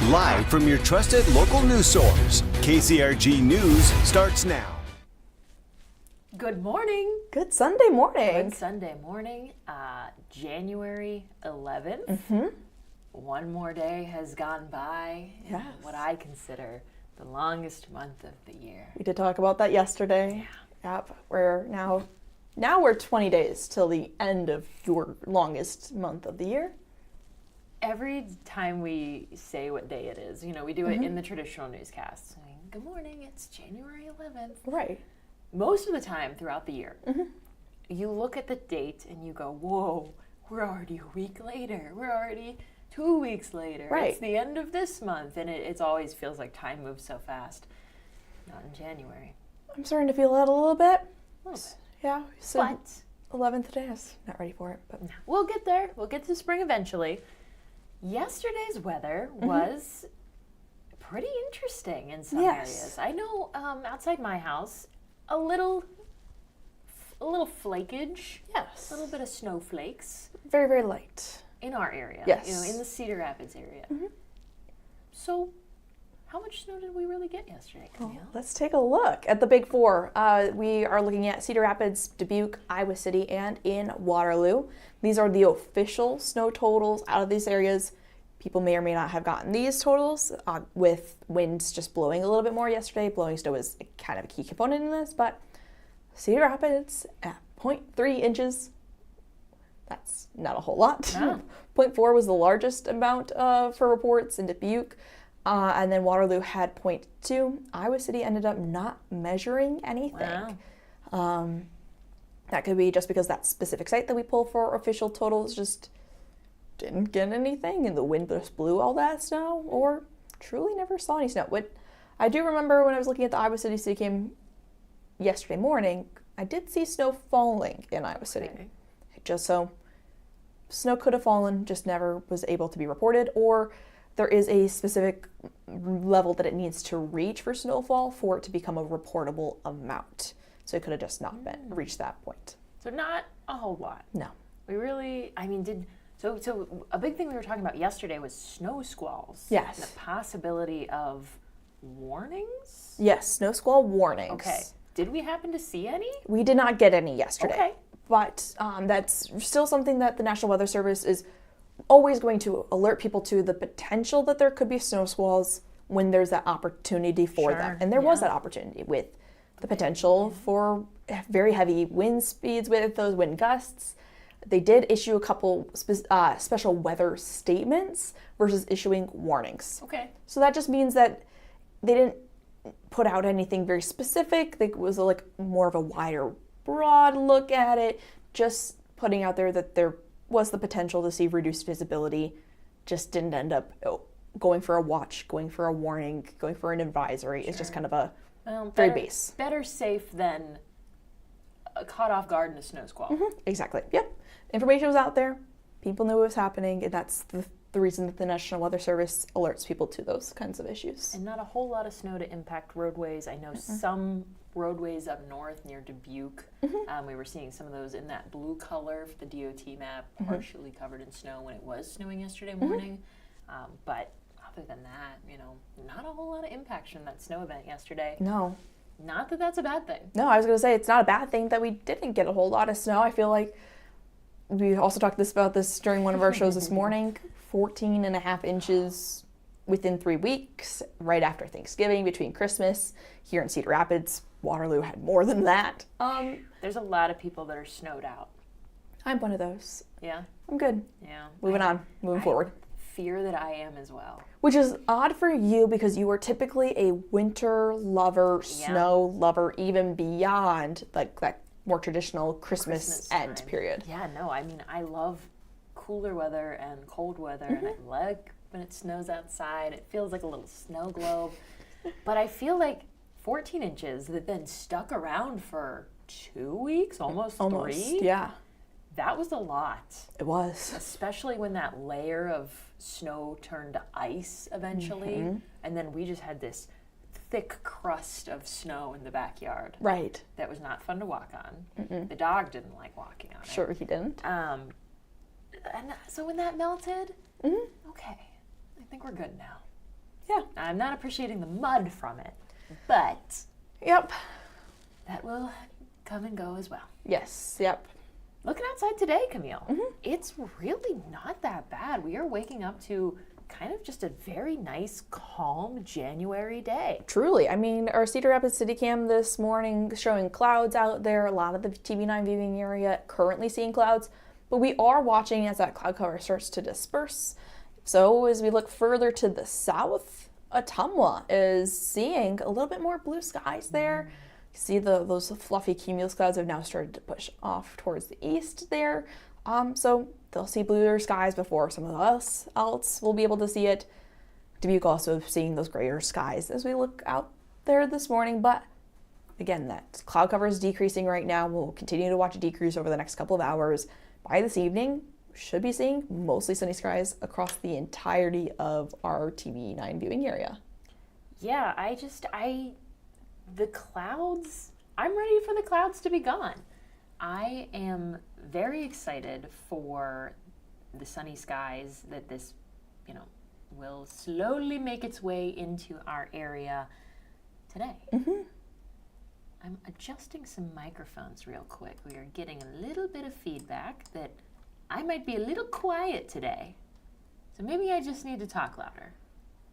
Live from your trusted local news source, KCRG News starts now. Good morning. Good Sunday morning. Good Sunday morning, January 11th. One more day has gone by in what I consider the longest month of the year. We did talk about that yesterday. Yeah. Yep. We're now we're 20 days till the end of your longest month of the year. Every time we say what day it is, we do it in the traditional newscasts. Good morning, it's January 11th. Right. Most of the time throughout the year, you look at the date and you go, whoa, we're already a week later. We're already 2 weeks later. Right. It's the end of this month. And it always feels like time moves so fast. Not in January. I'm starting to feel that a little bit. Oh. Yeah. So But 11th today. I was not ready for it. But we'll get there. We'll get to spring eventually. Yesterday's weather was pretty interesting in some areas. I know outside my house, a little flakage. Yes. A little bit of snowflakes. Very, very light. In our area. Yes. In the Cedar Rapids area. So, how much snow did we really get yesterday, Camille? Well, let's take a look at the big four. We are looking at Cedar Rapids, Dubuque, Iowa City, and in Waterloo. These are the official snow totals out of these areas. People may or may not have gotten these totals with winds just blowing a little bit more yesterday. Blowing snow is kind of a key component in this, but Cedar Rapids at 0.3 inches. That's not a whole lot. No. 0.4 was the largest amount for reports in Dubuque. And then Waterloo had 0.2. Iowa City ended up not measuring anything. Wow. That could be just because that specific site that we pull for official totals just didn't get anything and the wind just blew all that snow or truly never saw any snow. What I do remember when I was looking at the Iowa City city cam yesterday morning, I did see snow falling in Iowa City. Just so snow could have fallen, just never was able to be reported, or there is a specific level that it needs to reach for snowfall for it to become a reportable amount. So it could have just not reached that point. So not a whole lot. No. We really, so a big thing we were talking about yesterday was snow squalls. Yes. The possibility of warnings? Yes, snow squall warnings. Okay. Did we happen to see any? We did not get any yesterday. Okay. But that's still something that the National Weather Service is always going to alert people to the potential that there could be snow squalls when there's that opportunity for them. And there was that opportunity with the potential for very heavy wind speeds with those wind gusts. They did issue a couple special weather statements versus issuing warnings. Okay. So that just means that they didn't put out anything very specific. It was more of a wider, broad look at it, just putting out there that there was the potential to see reduced visibility, just didn't end up going for a watch, going for a warning, going for an advisory. It's just kind of a very base. Better safe than caught off guard in a snow squall. Exactly. Yep. Information was out there. People knew what was happening, and that's the reason that the National Weather Service alerts people to those kinds of issues. And not a whole lot of snow to impact roadways. I know some roadways up north near Dubuque, we were seeing some of those in that blue color for the DOT map, partially covered in snow when it was snowing yesterday morning. But other than that, not a whole lot of impact from that snow event yesterday. No. Not that that's a bad thing. No, I was going to say it's not a bad thing that we didn't get a whole lot of snow. I feel like we also talked about this during one of our shows this morning. 14 and a half inches within 3 weeks, right after Thanksgiving, between Christmas. Here in Cedar Rapids, Waterloo had more than that. There's a lot of people that are snowed out. I'm one of those. Yeah? I'm good. Yeah. Moving forward. Fear that I am as well. Which is odd for you because you are typically a winter lover, snow lover, even beyond that more traditional Christmas end time. Period. Yeah, no, I love cooler weather and cold weather, and I like when it snows outside. It feels like a little snow globe. But I feel like 14 inches that then stuck around for 2 weeks, almost 3. Yeah. That was a lot. It was. Especially when that layer of snow turned to ice eventually. And then we just had this thick crust of snow in the backyard. Right. That was not fun to walk on. The dog didn't like walking on it. Sure he didn't. And so when that melted, okay, I think we're good now. Yeah. I'm not appreciating the mud from it, but Yep. that will come and go as well. Yes. Yep. Looking outside today, Camille, it's really not that bad. We are waking up to kind of just a very nice, calm January day. Truly. I mean, our Cedar Rapids City Cam this morning showing clouds out there. A lot of the TV9 viewing area currently seeing clouds, but we are watching as that cloud cover starts to disperse. So as we look further to the south, Ottumwa is seeing a little bit more blue skies there. You see those fluffy cumulus clouds have now started to push off towards the east there. So they'll see bluer skies before some of us else will be able to see it. Dubuque also seeing those grayer skies as we look out there this morning. But again, that cloud cover is decreasing right now. We'll continue to watch it decrease over the next couple of hours. By this evening, should be seeing mostly sunny skies across the entirety of our TV9 viewing area. Yeah, the clouds, I'm ready for the clouds to be gone. I am very excited for the sunny skies that this, will slowly make its way into our area today. I'm adjusting some microphones real quick. We are getting a little bit of feedback that I might be a little quiet today. So maybe I just need to talk louder.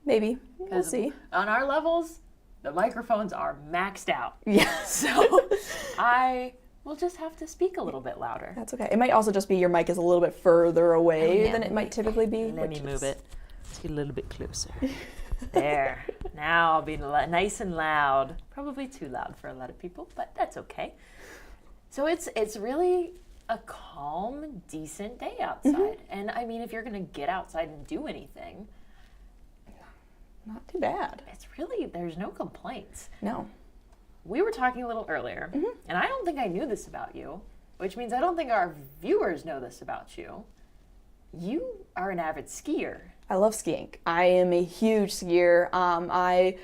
Maybe. We'll see. On our levels, the microphones are maxed out. Yeah. So I will just have to speak a little bit louder. That's okay. It might also just be your mic is a little bit further away than it might typically be. Let me move it. Let's get a little bit closer. There. Now I'll be nice and loud. Probably too loud for a lot of people, but that's okay. So it's really a calm, decent day outside. And I mean, if you're going to get outside and do anything, not too bad. It's really, there's no complaints. No. We were talking a little earlier, and I don't think I knew this about you, which means I don't think our viewers know this about you. You are an avid skier. I love skiing. I am a huge skier. I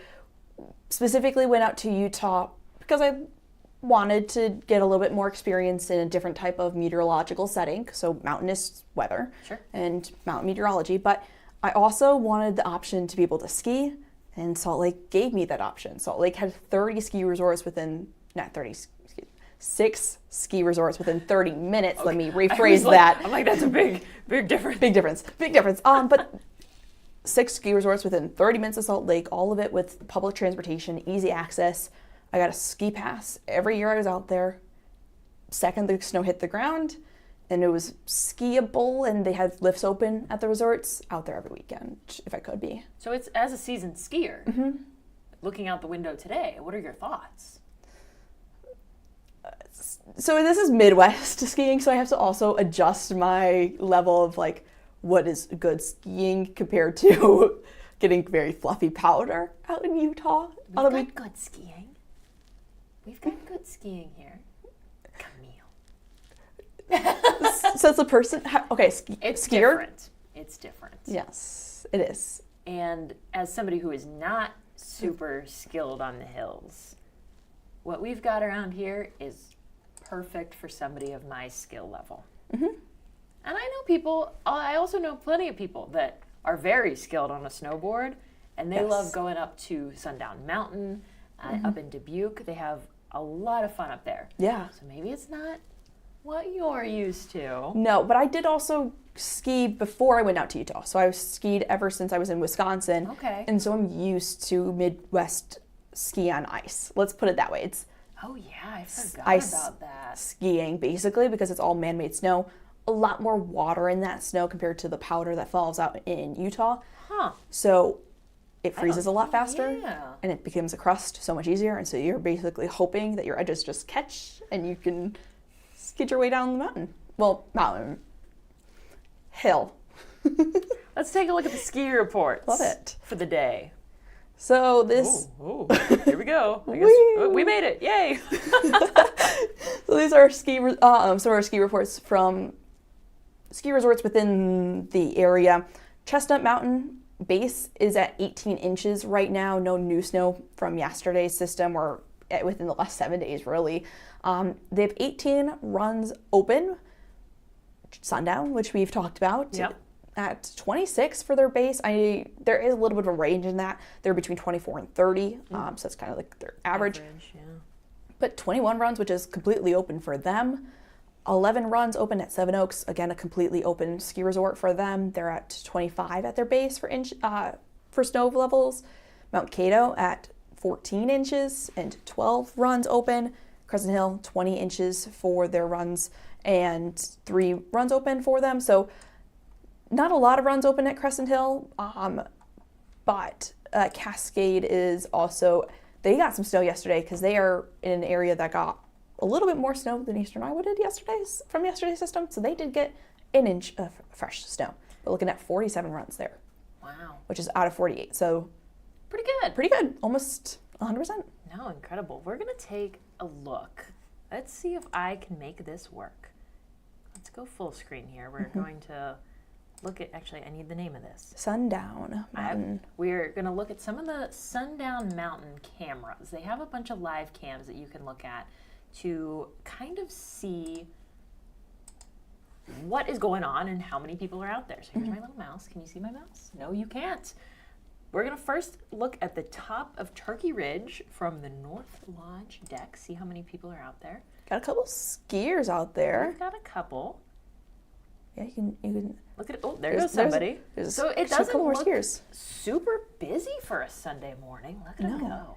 specifically went out to Utah because I wanted to get a little bit more experience in a different type of meteorological setting, so mountainous weather and mountain meteorology, but I also wanted the option to be able to ski, and Salt Lake gave me that option. Salt Lake had 30 ski resorts within, not 30, 6 ski resorts within 30 minutes. Okay. Let me rephrase that. I'm like, that's a big difference. Big difference. But 6 ski resorts within 30 minutes of Salt Lake, all of it with public transportation, easy access. I got a ski pass every year I was out there. Second the snow hit the ground, and it was skiable, and they had lifts open at the resorts. Out there every weekend, if I could be. So it's, as a seasoned skier, looking out the window today, what are your thoughts? So this is Midwest skiing, so I have to also adjust my level of like what is good skiing compared to getting very fluffy powder out in Utah. We've got good skiing. We've got good skiing here. Camille. So it's a person, okay, it's skier? Different. It's different. Yes, it is. And as somebody who is not super skilled on the hills, what we've got around here is perfect for somebody of my skill level. And I know people, I also know plenty of people that are very skilled on a snowboard, and they love going up to Sundown Mountain, up in Dubuque. They have a lot of fun up there. Yeah. So maybe it's not what you're used to. No, but I did also ski before I went out to Utah. So I've skied ever since I was in Wisconsin. Okay. And so I'm used to Midwest ski on ice. Let's put it that way. It's oh yeah, I forgot ice about that. Skiing basically, because it's all man-made snow. A lot more water in that snow compared to the powder that falls out in Utah. So it freezes a lot faster, and it becomes a crust so much easier. And so you're basically hoping that your edges just catch and you can skid your way down the mountain. Well, hill. Let's take a look at the ski reports. Love it. For the day. So this... Here we go. I guess we made it. Yay. So these are some of our ski reports from ski resorts within the area. Chestnut Mountain base is at 18 inches right now. No new snow from yesterday's system or within the last 7 days, really. They have 18 runs open. Sundown, which we've talked about. Yep. at 26 for their base. There is a little bit of a range in that. They're between 24 and 30, so that's kind of like their average. Yeah. But 21 runs, which is completely open for them. 11 runs open at Seven Oaks, again a completely open ski resort for them. They're at 25 at their base for snow levels. Mount Cato at 14 inches and 12 runs open. Crescent Hill 20 inches for their runs and 3 runs open for them. So not a lot of runs open at Crescent Hill, but Cascade is also, they got some snow yesterday because they are in an area that got a little bit more snow than Eastern Iowa did from yesterday's system. So they did get an inch of fresh snow. We're looking at 47 runs there. Wow. Which is out of 48. So Pretty good. pretty good. Almost 100%. No, incredible. We're going to take a look. Let's see if I can make this work. Let's go full screen here. We're going to look at, actually, I need the name of this. Sundown Mountain. We're going to look at some of the Sundown Mountain cameras. They have a bunch of live cams that you can look at to kind of see what is going on and how many people are out there. So here's my little mouse. Can you see my mouse? No, you can't. We're going to first look at the top of Turkey Ridge from the North Lodge deck. See how many people are out there. Got a couple skiers out there. We've got a couple. Yeah, you can Look at it. Oh, there goes somebody. So it doesn't a couple more look skiers. super busy for a Sunday morning. Look at them go.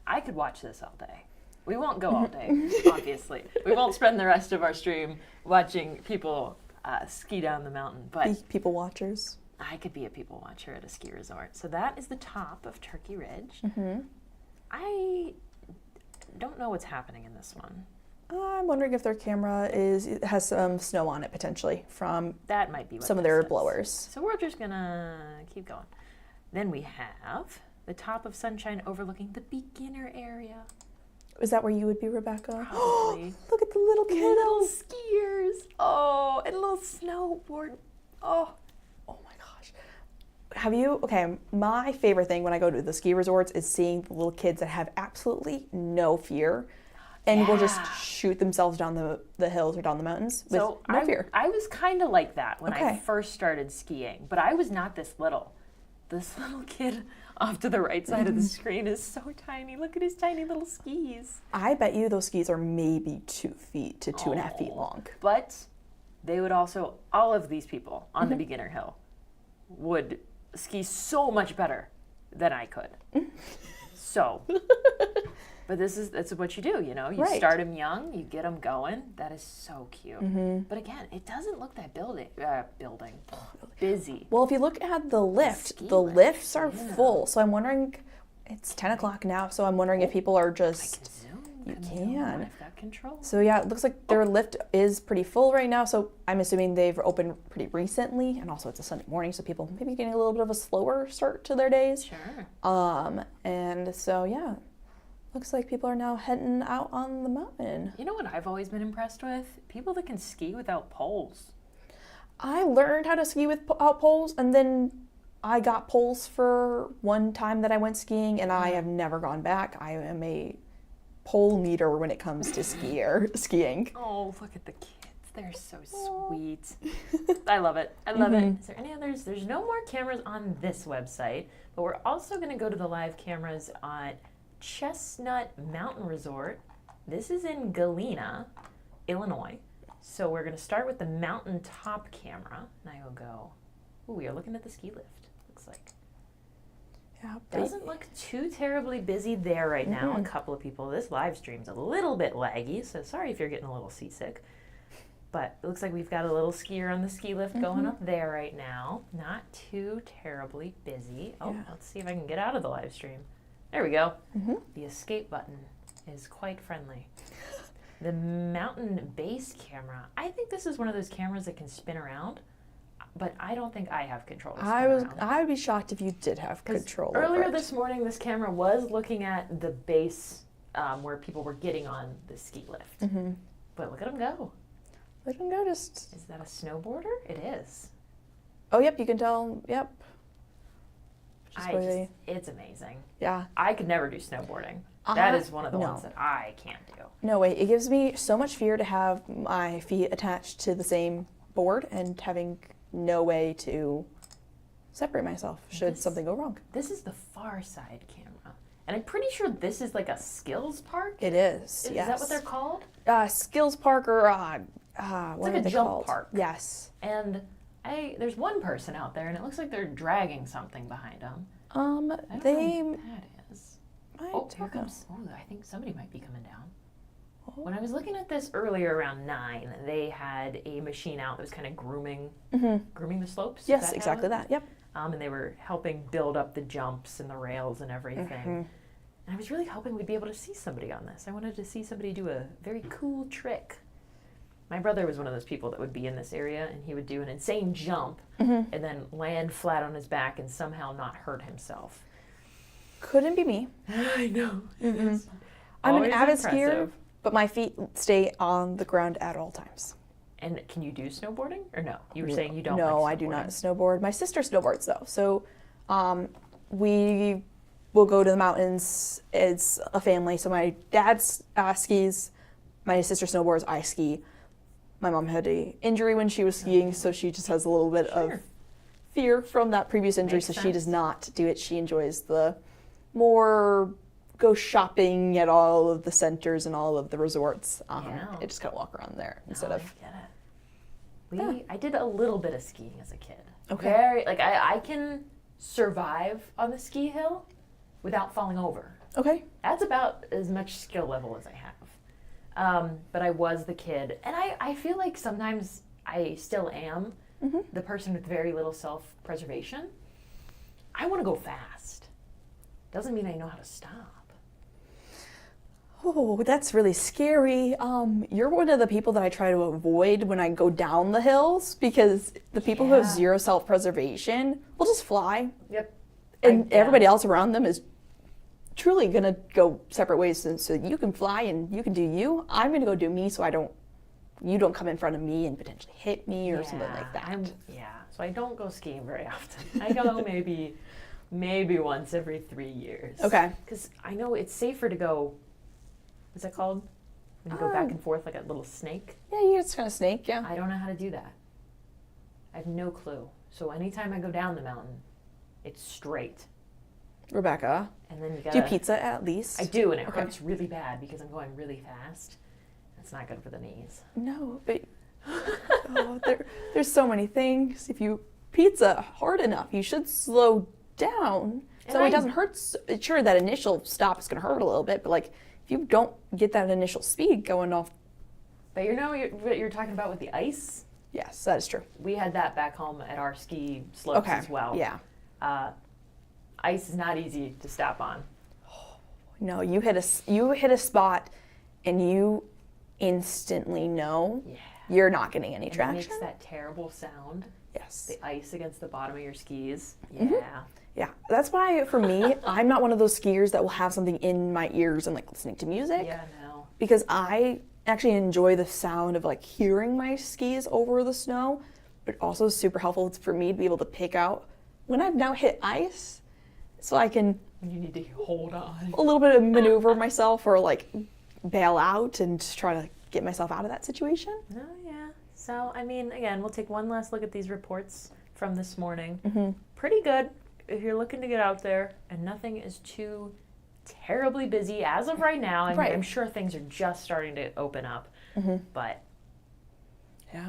I could watch this all day. We won't go all day, obviously. We won't spend the rest of our stream watching people ski down the mountain. But people watchers. I could be a people watcher at a ski resort. So that is the top of Turkey Ridge. I don't know what's happening in this one. I'm wondering if their camera has some snow on it potentially from that might be what some of this their is. blowers. So we're just gonna keep going. Then we have the top of Sunshine overlooking the beginner area. Is that where you would be, Rebekah? Probably. Look at the little Little kiddos. skiers. Oh, and a little snowboard. Oh. Oh my gosh. Okay, my favorite thing when I go to the ski resorts is seeing the little kids that have absolutely no fear and will just shoot themselves down the hills or down the mountains with no fear. I was kind of like that when I Okay. first started skiing, but I was not this little. This little kid off to the right side of the screen is so tiny. Look at his tiny little skis. I bet you those skis are maybe 2 feet to 2.5 feet long. But they would also, all of these people on the beginner hill would ski so much better than I could. So, but that's what you do, you know? You Right. start them young, you get them going. That is so cute. But again, it doesn't look that busy. Well, if you look at the lift, ski the lift, lifts are full. So I'm wondering, it's 10 o'clock now, so I'm wondering if people are just... Zoom. You Camille, can. I've got control. So yeah, it looks like their lift is pretty full right now, so I'm assuming they've opened pretty recently, and also it's a Sunday morning, so people maybe getting a little bit of a slower start to their days. Sure. And so yeah, looks like people are now heading out on the mountain. You know what I've always been impressed with? People that can ski without poles. I learned how to ski without poles, and then I got poles for one time that I went skiing, and I have never gone back. I am a pole meter when it comes to skiing. Oh, look at the kids. They're so sweet. I love it. I love it. Is there any others? There's no more cameras on this website, but we're also going to go to the live cameras on Chestnut Mountain Resort. This is in Galena, Illinois. So we're going to start with the mountaintop camera. And I will go, ooh, we are looking at the ski lift, looks like. Yeah, Doesn't look too terribly busy there right now. A couple of people. This live stream's a little bit laggy, so sorry if you're getting a little seasick. But it looks like we've got a little skier on the ski lift going up there right now. Not too terribly busy. Oh, let's see if I can get out of the live stream. There we go. The escape button is quite friendly. The mountain base camera. I think this is one of those cameras that can spin around. But I don't think I have control. I would be shocked if you did have control. Earlier this morning, this camera was looking at the base where people were getting on the ski lift. But look at them go. Let them go. Just. Is that a snowboarder? It is. Oh, yep. You can tell. Yep. It's amazing. Yeah. I could never do snowboarding. That is one of the ones that I can't do. No way. It gives me so much fear to have my feet attached to the same board and having no way to separate myself should something go wrong. This is the far side camera. And I'm pretty sure this is like a skills park. It is, Is yes. that what they're called? Skills park or, what like are a they jump called? park. Yes. And there's one person out there, and it looks like they're dragging something behind them. I don't know what that is. Oh, here comes. Oh, I think somebody might be coming down. When I was looking at this earlier around 9, they had a machine out that was kind of grooming the slopes. Yes, exactly that. Yep. And they were helping build up the jumps and the rails and everything. And I was really hoping we'd be able to see somebody on this. I wanted to see somebody do a very cool trick. My brother was one of those people that would be in this area, and he would do an insane jump and then land flat on his back and somehow not hurt himself. Couldn't be me. I know. I'm an avid skier, but my feet stay on the ground at all times. And can you do snowboarding or no? You were saying you don't. No, like I do not snowboard. My sister snowboards though, so we will go to the mountains. It's a family. So my dad skis, my sister snowboards, I ski. My mom had an injury when she was skiing, so she just has a little bit of fear from that previous injury. Makes so sense. she does not do it. She enjoys the more go shopping at all of the centers and all of the resorts. I just kind of walk around there instead of. I get it. I did a little bit of skiing as a kid. Okay. I can survive on the ski hill without falling over. Okay. That's about as much skill level as I have. But I was the kid, and I feel like sometimes I still am the person with very little self-preservation. I want to go fast. Doesn't mean I know how to stop. Oh, that's really scary. You're one of the people that I try to avoid when I go down the hills, because the people who have zero self-preservation will just fly. Yep. And everybody else around them is truly going to go separate ways. And so you can fly and you can do you. I'm going to go do me so you don't come in front of me and potentially hit me or something like that. So I don't go skiing very often. I go maybe once every 3 years. Okay. Because I know it's safer to go, what's that called? When you go back and forth like a little snake? Yeah, you just kind of snake, yeah. I don't know how to do that. I have no clue. So anytime I go down the mountain, it's straight. Rebekah, And then you gotta, do you pizza at least? I do, and it hurts really bad because I'm going really fast. It's not good for the knees. No, but there's so many things. If you pizza hard enough, you should slow down so it doesn't hurt. Sure, that initial stop is going to hurt a little bit, but like if you don't get that initial speed going off. But what you're talking about with the ice? Yes, that is true. We had that back home at our ski slopes as well. Yeah. Ice is not easy to stop on. No, you hit a spot, and you instantly know you're not getting any traction. It makes that terrible sound. Yes. The ice against the bottom of your skis. Yeah. Yeah, that's why for me, I'm not one of those skiers that will have something in my ears and like listening to music. Yeah, no. Because I actually enjoy the sound of like hearing my skis over the snow, but also super helpful for me to be able to pick out when I've now hit ice, so I can. You need to hold on. A little bit of maneuver myself or like bail out and try to get myself out of that situation. Oh, yeah. So, I mean, again, we'll take one last look at these reports from this morning. Pretty good if you're looking to get out there, and nothing is too terribly busy as of right now. I mean, I'm sure things are just starting to open up, but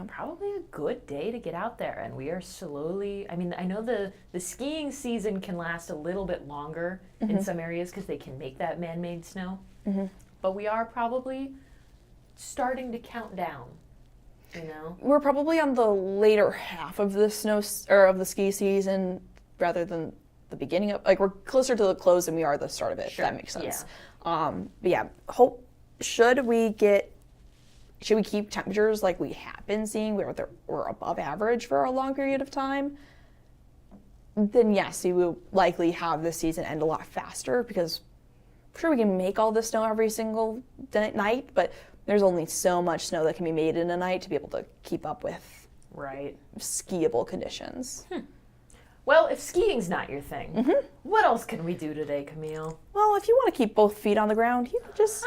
probably a good day to get out there. And we are slowly, I mean, I know the skiing season can last a little bit longer in some areas because they can make that man-made snow, but we are probably starting to count down. You know, we're probably on the later half of the of the ski season rather than the beginning of, like, we're closer to the close than we are the start of it. If that makes sense. But yeah, should we keep temperatures like we have been seeing, where we're above average for a long period of time, then yes, we will likely have this season end a lot faster, because sure we can make all the snow every single night, but there's only so much snow that can be made in a night to be able to keep up with skiable conditions. Well, if skiing's not your thing, what else can we do today, Camille? Well, if you want to keep both feet on the ground, you can just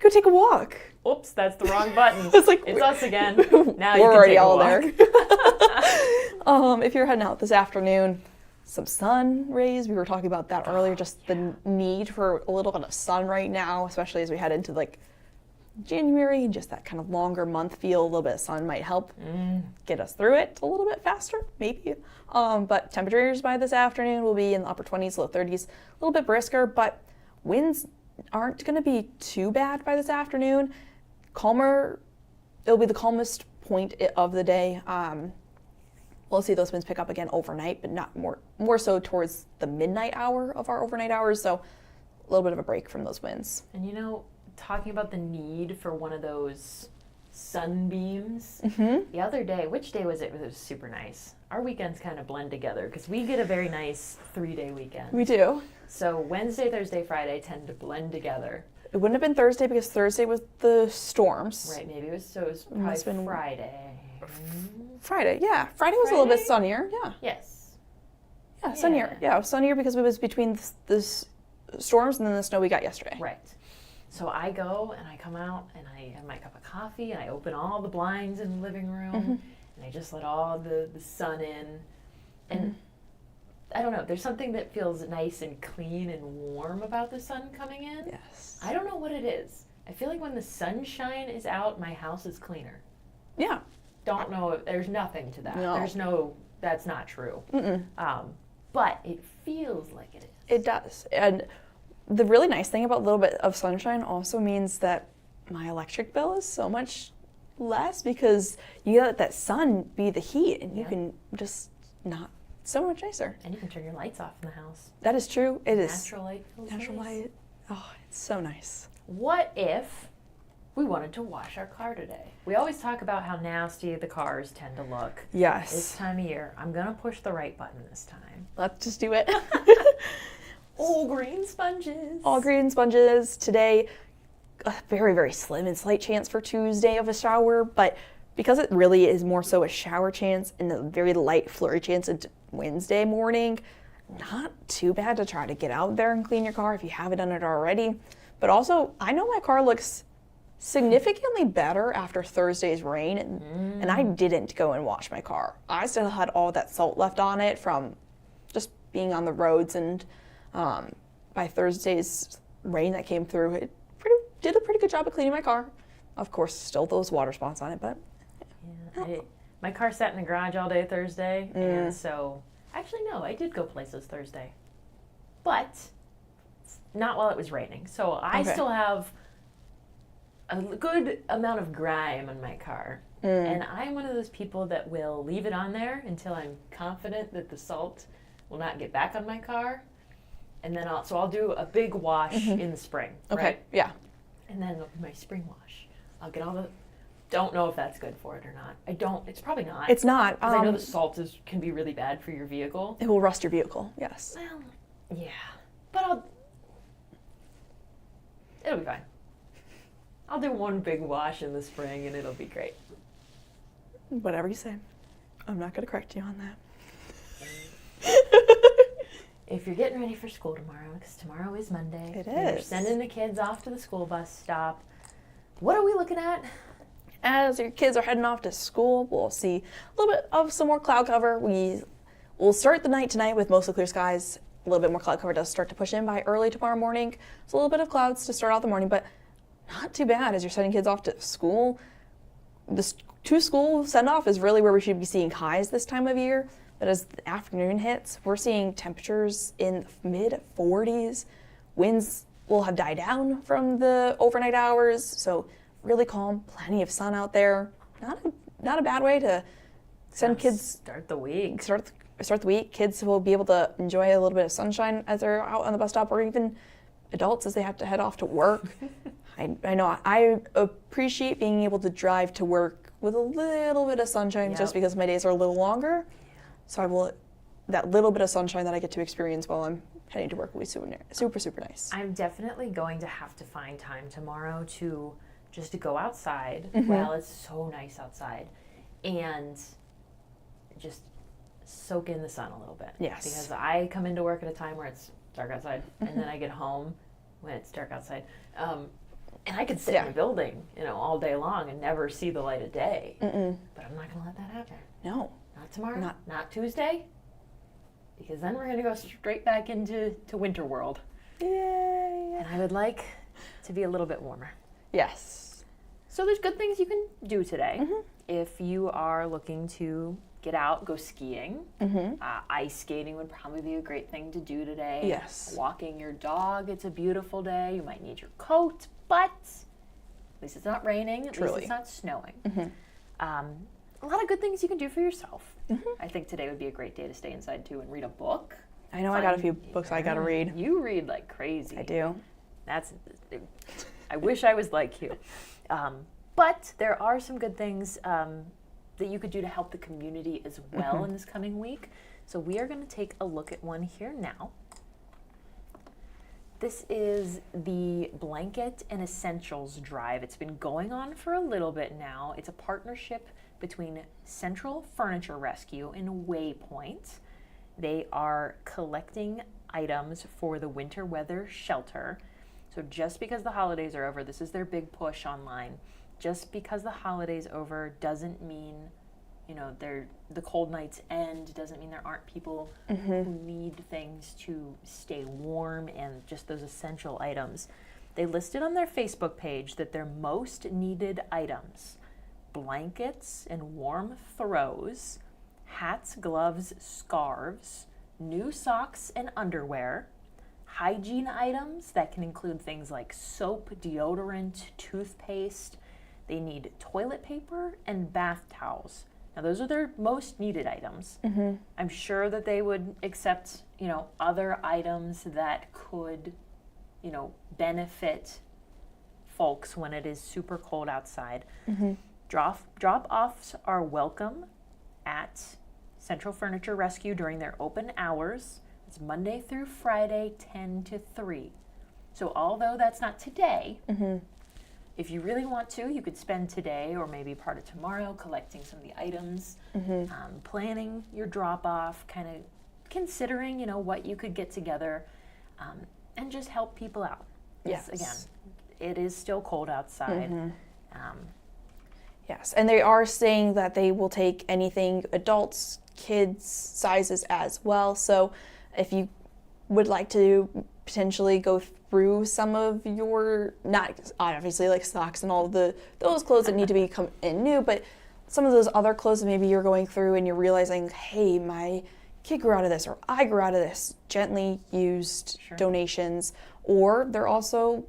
Go take a walk. Oops, that's the wrong button. It's like, it's us again. Now We're you can already take a all walk. there. If you're heading out this afternoon, some sun rays. We were talking about that earlier, just the need for a little bit of sun right now, especially as we head into like January, just that kind of longer month feel. A little bit of sun might help get us through it a little bit faster, maybe. But temperatures by this afternoon will be in the upper 20s, low 30s, a little bit brisker, but winds aren't going to be too bad by this afternoon. Calmer, it'll be the calmest point of the day. We'll see those winds pick up again overnight, but not more so towards the midnight hour of our overnight hours. So a little bit of a break from those winds. And you know, talking about the need for one of those sunbeams, the other day, which day was it? It was super nice. Our weekends kind of blend together because we get a very nice 3-day weekend. We do. So Wednesday, Thursday, Friday tend to blend together. It wouldn't have been Thursday because Thursday was the storms. Right, maybe it was probably must have been Friday. Friday, yeah. Friday was a little bit sunnier, yeah. Yes. Yeah, sunnier. Yeah, it was sunnier because it was between the storms and then the snow we got yesterday. Right. So I go and I come out and I have my cup of coffee and I open all the blinds in the living room and I just let all the sun in. And I don't know, there's something that feels nice and clean and warm about the sun coming in. Yes. I don't know what it is. I feel like when the sunshine is out, my house is cleaner. Yeah. Don't know, there's nothing to that. No. That's not true. But it feels like it is. It does. And the really nice thing about a little bit of sunshine also means that my electric bill is so much less because you let that sun be the heat and you can just not, so much nicer. And you can turn your lights off in the house. That is true. It is. Natural light feels Natural nice. light. Oh, it's so nice. What if we wanted to wash our car today? We always talk about how nasty the cars tend to look this Yes. time of year. I'm going to push the right button this time. Let's just do it. All green sponges. All green sponges. Today, a very, very slim and slight chance for Tuesday of a shower, but because it really is more so a shower chance and a very light flurry chance into Wednesday morning, not too bad to try to get out there and clean your car if you haven't done it already. But also, I know my car looks significantly better after Thursday's rain, and I didn't go and wash my car. I still had all that salt left on it from just being on the roads, and by Thursday's rain that came through, it did a pretty good job of cleaning my car. Of course, still those water spots on it, but my car sat in the garage all day Thursday, and so actually no, I did go places Thursday, but not while it was raining. So I still have a good amount of grime on my car, and I'm one of those people that will leave it on there until I'm confident that the salt will not get back on my car, and then I'll do a big wash in the spring. okay, right? yeah. And then my spring wash, I'll get all the. Don't know if that's good for it or not. I don't. It's probably not. It's not. Because I know the salt can be really bad for your vehicle. It will rust your vehicle, yes. Well, yeah, but it'll be fine. I'll do one big wash in the spring and it'll be great. Whatever you say. I'm not going to correct you on that. If you're getting ready for school tomorrow, because tomorrow is Monday. It and You're is. sending the kids off to the school bus stop. What are we looking at? As your kids are heading off to school, we'll see a little bit of some more cloud cover. We'll start the night tonight with mostly clear skies. A little bit more cloud cover does start to push in by early tomorrow morning. It's a little bit of clouds to start out the morning, but not too bad as you're sending kids off to school. This to-school send-off is really where we should be seeing highs this time of year. But as the afternoon hits, we're seeing temperatures in the mid-40s. Winds will have died down from the overnight hours, so really calm, plenty of sun out there. Not a bad way to send kids. Start the week. Start the week. Kids will be able to enjoy a little bit of sunshine as they're out on the bus stop, or even adults as they have to head off to work. I know I appreciate being able to drive to work with a little bit of sunshine just because my days are a little longer. So that little bit of sunshine that I get to experience while I'm heading to work will be super, super nice. I'm definitely going to have to find time tomorrow to go outside while it's so nice outside and just soak in the sun a little bit. Yes. Because I come into work at a time where it's dark outside and then I get home when it's dark outside. And I could sit in a building, all day long and never see the light of day. But I'm not going to let that happen. No. Not tomorrow. Not Tuesday. Because then we're going to go straight back into winter world. Yay. And I would like to be a little bit warmer. Yes. So there's good things you can do today. If you are looking to get out, go skiing. Ice skating would probably be a great thing to do today. Yes. Walking your dog, it's a beautiful day. You might need your coat, but at least it's not raining. At least it's not snowing. A lot of good things you can do for yourself. I think today would be a great day to stay inside too and read a book. I know I got a few books I got to read. You read like crazy. I do. I wish I was like you. But there are some good things that you could do to help the community as well in this coming week. So we are going to take a look at one here now. This is the Blanket and Essentials Drive. It's been going on for a little bit now. It's a partnership between Central Furniture Rescue and Waypoint. They are collecting items for the winter weather shelter. So just because the holidays are over, this is their big push online. Just because the holidays over doesn't mean, the cold nights end, doesn't mean there aren't people who need things to stay warm and just those essential items. They listed on their Facebook page that their most needed items: blankets and warm throws, hats, gloves, scarves, new socks and underwear, hygiene items that can include things like soap, deodorant, toothpaste. They need toilet paper and bath towels. Now, those are their most needed items. I'm sure that they would accept, other items that could, benefit folks when it is super cold outside. Drop-offs are welcome at Central Furniture Rescue during their open hours. It's Monday through Friday, 10 to 3. So although that's not today, if you really want to, you could spend today or maybe part of tomorrow collecting some of the items, planning your drop-off, kind of considering, what you could get together, and just help people out. Yes. Again, it is still cold outside. Yes, and they are saying that they will take anything adults, kids, sizes as well. So if you would like to potentially go through some of your, not obviously like socks and all those clothes that need to be come in new, but some of those other clothes that maybe you're going through and you're realizing, hey, my kid grew out of this or I grew out of this, gently used donations. Or they're also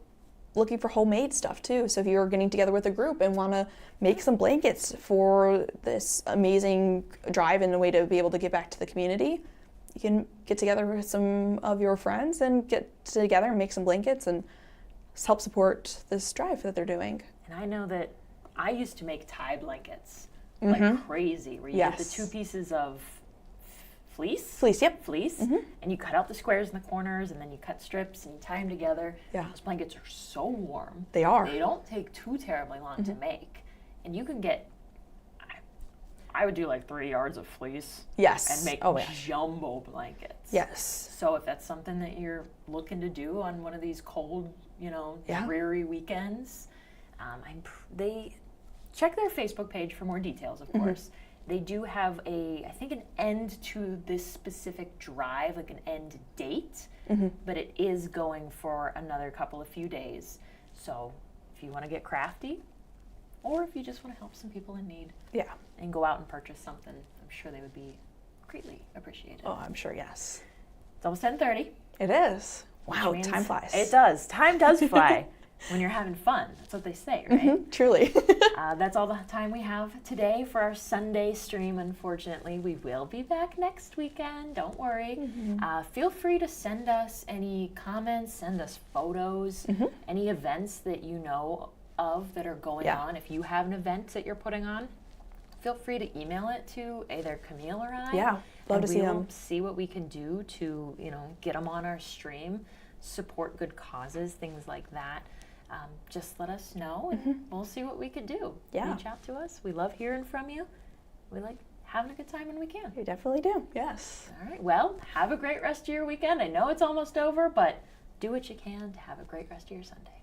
looking for homemade stuff too. So if you're getting together with a group and want to make some blankets for this amazing drive and a way to be able to give back to the community, you can get together with some of your friends and get together and make some blankets and help support this drive that they're doing. And I know that I used to make tie blankets like crazy, where you get the two pieces of fleece, and you cut out the squares in the corners, and then you cut strips and you tie them together. Those blankets are so warm. They are. They don't take too terribly long to make, and you can get, I would do like 3 yards of fleece. And make jumbo blankets. So if that's something that you're looking to do on one of these cold, dreary weekends, they check their Facebook page for more details, of course. They do have I think an end to this specific drive, like an end date, but it is going for another few days. So if you want to get crafty, or if you just want to help some people in need, and go out and purchase something, I'm sure they would be greatly appreciated. Oh, I'm sure, yes. It's almost 10:30. It is. Wow, time flies. It does. Time does fly when you're having fun. That's what they say, right? Truly. That's all the time we have today for our Sunday stream, unfortunately. We will be back next weekend. Don't worry. Feel free to send us any comments, send us photos, any events that you know of that are going on. If you have an event that you're putting on, feel free to email it to either Camille or I. Love to see them. We will see what we can do to, get them on our stream, support good causes, things like that. Just let us know, and we'll see what we could do. Reach out to us. We love hearing from you. We like having a good time when we can. We definitely do. Yes. All right. Well, have a great rest of your weekend. I know it's almost over, but do what you can to have a great rest of your Sunday.